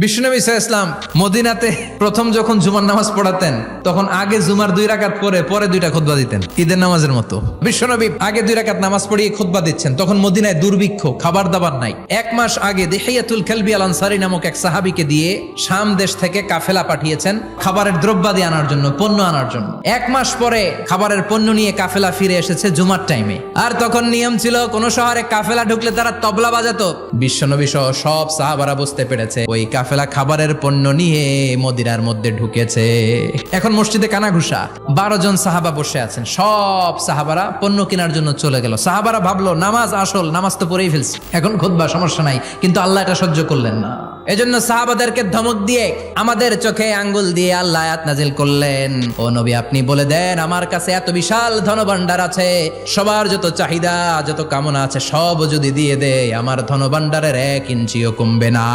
বিশ্বনবী সাল্লাল্লাহু আলাইহি ওয়াসাল্লাম মদিনাতে প্রথম যখন জুমার নামাজ পড়াতেন তখন আগে জুমার 2 রাকাত পরে 2টা খুতবা দিতেন, ঈদের নামাজের মতো। বিশ্বনবী আগে 2 রাকাত নামাজ পড়িয়ে খুতবা দিচ্ছেন, তখন মদিনায় দুর্ভিক্ষ, খাবার দাবার নাই। 1 মাস আগে দিহিয়াতুল কালবি আল আনসারী নামক এক সাহাবীকে দিয়ে শাম দেশ থেকে কাফেলা পাঠিয়েছেন খাবারের দ্রব্যাদি আনার জন্য, পণ্য আনার জন্য। 1 মাস পরে খাবারের পণ্য নিয়ে কাফেলা ফিরে এসেছে জুমার টাইমে। আর তখন নিয়ম ছিল কোন শহরে কাফেলা ঢুকলে তারা তবলা বাজাতো। বিশ্বনবী সহ সব সাহাবারা বুঝতে পেরেছে ওই কাফেলা খাবারের পণ্য নিয়ে মদিনার মধ্যে ঢুকেছে। এখন মসজিদে কানাঘুষা, 12 জন সাহাবা বসে আছেন, সব সাহাবারা পণ্য কেনার জন্য চলে গেল। সাহাবারা ভাবলো নামাজ আসল, নামাজ তো পড়েই ফেলছি, এখন খুতবা সমস্যা নাই, কিন্তু আল্লাহ এটা সহ্য করলেন না। এজন্য সাহাবাদেরকে ধমক দিয়ে আমাদের চোখে আঙ্গুল দিয়ে আল্লাহ আয়াত নাজিল করলেন, ও নবী আপনি বলে দেন আমার কাছে এত বিশাল ধনভাণ্ডার আছে, সবার যত চাহিদা যত কামনা আছে সব যদি দিয়ে দেয় আমার ধনভাণ্ডারের 1 ইঞ্চিও কমবে না।